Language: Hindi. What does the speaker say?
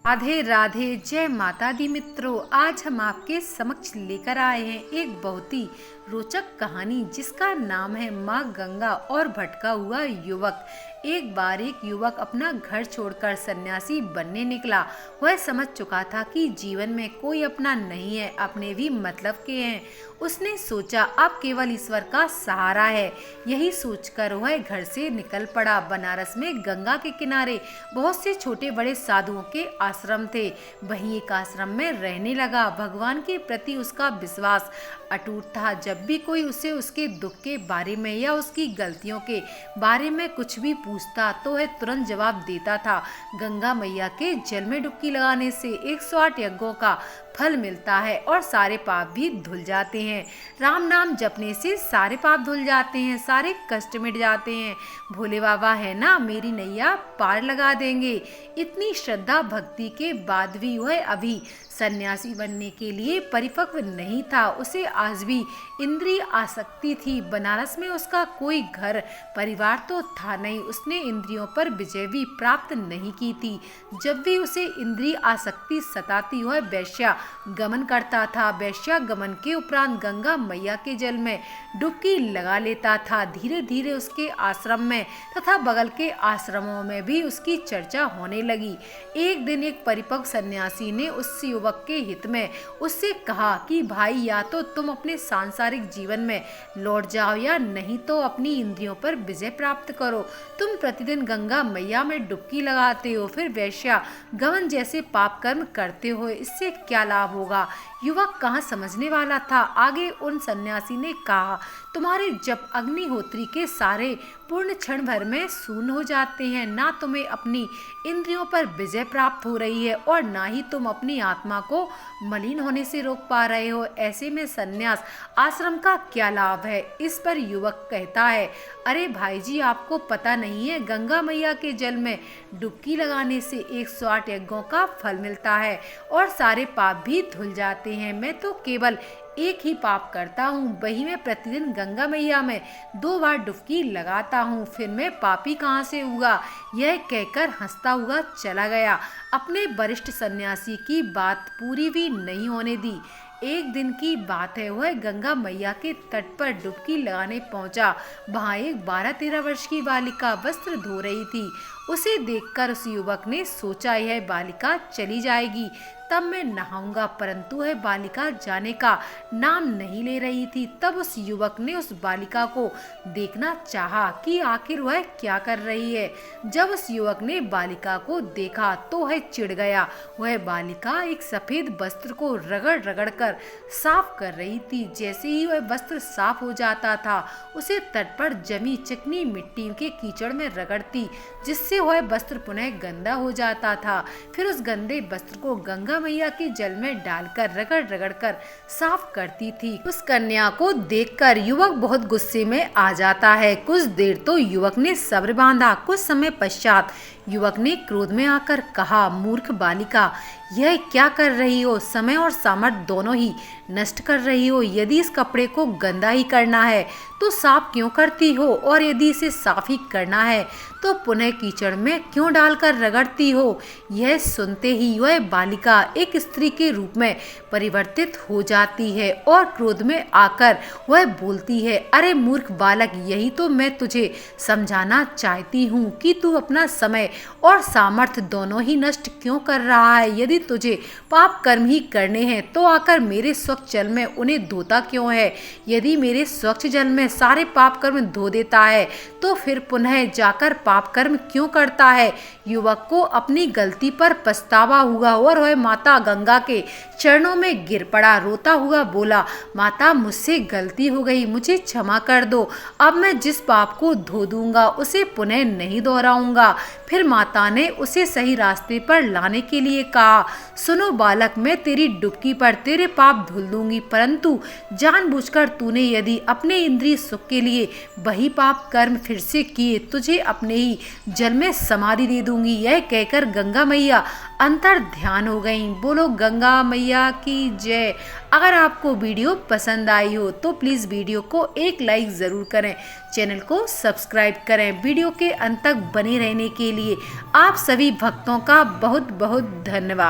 राधे राधे, जय माता दी मित्रों। आज हम आपके समक्ष लेकर आए हैं एक बहुत ही रोचक कहानी जिसका नाम है माँ गंगा और भटका हुआ युवक। एक बार एक युवक अपना घर छोड़कर सन्यासी बनने निकला। वह समझ चुका था कि जीवन में कोई अपना नहीं है, अपने भी मतलब के हैं। उसने सोचा अब केवल ईश्वर का सहारा है। यही सोचकर वह घर से निकल पड़ा। बनारस में गंगा के किनारे बहुत से छोटे बड़े साधुओं के आश्रम थे। वहीं एक आश्रम में रहने लगा। भगवान के प्रति उसका विश्वास अटूट था। जब भी कोई उसे उसके दुख के बारे में या उसकी गलतियों के बारे में कुछ भी पूछता तो वह तुरंत जवाब देता था। गंगा मैया के जल में डुबकी लगाने से 108 यज्ञों का फल मिलता है और सारे पाप भी धुल जाते हैं। राम नाम जपने से सारे पाप धुल जाते हैं, सारे कष्ट मिट जाते हैं। भोले बाबा है ना, मेरी नैया पार लगा देंगे। इतनी श्रद्धा भक्ति के बाद भी वह अभी सन्यासी बनने के लिए परिपक्व नहीं था। उसे आज भी इंद्रिय आसक्ति थी। बनारस में उसका कोई घर परिवार तो था नहीं। उसने इंद्रियों पर विजय भी प्राप्त नहीं की थी। जब भी उसे इंद्रिय आसक्ति सताती वह वैश्या गमन करता था। वैश्या गमन के उपरांत गंगा मैया के जल में डुबकी लगा लेता था। धीरे धीरे उसके आश्रम में तथा बगल के आश्रमों में भी उसकी चर्चा होने लगी। एक दिन एक परिपक्व सन्यासी ने उस युवक के हित में उससे कहा कि भाई, या तो तुम अपने सांसारिक जीवन में लौट जाओ या नहीं तो अपनी इंद्रियों पर विजय प्राप्त करो। तुम प्रतिदिन गंगा मैया में डुबकी लगाते हो, फिर वैश्या गमन जैसे पाप कर्म करते हो, इससे क्या लाभ होगा। युवक कहाँ समझने वाला था। आगे उन सन्यासी ने कहा, तुम्हारे जब अग्निहोत्री के सारे पूर्ण क्षण भर में शून्य हो जाते हैं। ना तुम्हें अपनी इंद्रियों पर विजय प्राप्त हो रही है और ना ही तुम अपनी आत्मा को मलिन होने से रोक पा रहे हो। ऐसे में सन्यास आश्रम का क्या लाभ है। इस पर युवक कहता है, अरे भाई जी, आपको पता नहीं है, गंगा मैया के जल में डुबकी लगाने से 108 यज्ञों का फल मिलता है और सारे पाप भी धुल जाते हैं। मैं तो केवल एक ही पाप करता हूँ, वही मैं प्रतिदिन गंगा मैया में 2 बार डुबकी लगाता हूँ, फिर मैं पापी कहाँ से हुआ। यह कहकर हंसता हुआ चला गया। अपने वरिष्ठ सन्यासी की बात पूरी भी नहीं होने दी। एक दिन की बात है, वह गंगा मैया के तट पर डुबकी लगाने पहुंचा। वहां एक 12-13 वर्ष की बालिका वस्त्र धो रही थी। उसे देखकर उस युवक ने सोचा, यह बालिका चली जाएगी तब मैं नहाऊंगा, परंतु वह बालिका जाने का नाम नहीं ले रही थी। तब उस युवक ने उस बालिका को देखना चाहा कि आखिर वह क्या कर रही है। जब उस युवक ने बालिका को देखा तो वह चिढ़ गया। वह बालिका एक सफेद वस्त्र को रगड़ रगड़ कर साफ कर रही थी। जैसे ही वह वस्त्र साफ हो जाता था, उसे तट पर जमी चिकनी मिट्टी के कीचड़ में रगड़ती, जिससे वह वस्त्र पुनः गंदा हो जाता था। फिर उस गंदे वस्त्र को गंगा मैया के जल में डालकर रगड़ रगड़ कर साफ करती थी। उस कन्या को देखकर युवक बहुत गुस्से में आ जाता है। कुछ देर तो युवक ने सब्र बांधा। कुछ समय पश्चात युवक ने क्रोध में आकर कहा, मूर्ख बालिका, यह क्या कर रही हो। समय और सामर्थ्य दोनों ही नष्ट कर रही हो। यदि इस कपड़े को गंदा ही करना है तो साफ क्यों करती हो, और यदि इसे साफ ही करना है तो पुनः कीचड़ में क्यों डालकर रगड़ती हो। यह सुनते ही वह बालिका एक स्त्री के रूप में परिवर्तित हो जाती है और क्रोध में आकर वह बोलती है, अरे मूर्ख बालक, यही तो मैं तुझे समझाना चाहती हूँ कि तू अपना समय और सामर्थ्य दोनों ही नष्ट क्यों कर रहा है। यदि तुझे पाप कर्म ही करने हैं तो आकर मेरे स्वच्छ जल में उन्हें धोता क्यों है। यदि मेरे स्वच्छ जल में सारे पाप कर्म धो देता है तो फिर पुनः जाकर पाप कर्म क्यों करता है। युवक को अपनी गलती पर पछतावा हुआ और वह माता गंगा के चरणों में गिर पड़ा। रोता हुआ बोला, माता, मुझसे गलती हो गई, मुझे क्षमा कर दो। अब मैं जिस पाप को धो दूंगा उसे पुनः नहीं दोहराऊंगा। फिर माता ने उसे सही रास्ते पर लाने के लिए कहा, सुनो बालक, मैं तेरी डुबकी पर तेरे पाप धुल दूंगी, परंतु जानबूझकर तूने यदि अपने इंद्रिय सुख के लिए वही पाप कर्म फिर से किए, तुझे अपने ही जल में समाधि दे दूंगी। यह कहकर गंगा मैया अंतर ध्यान हो गईं। बोलो गंगा मैया की जय। अगर आपको वीडियो पसंद आई हो तो प्लीज़ वीडियो को एक लाइक ज़रूर करें, चैनल को सब्सक्राइब करें। वीडियो के अंत तक बने रहने के लिए आप सभी भक्तों का बहुत बहुत धन्यवाद।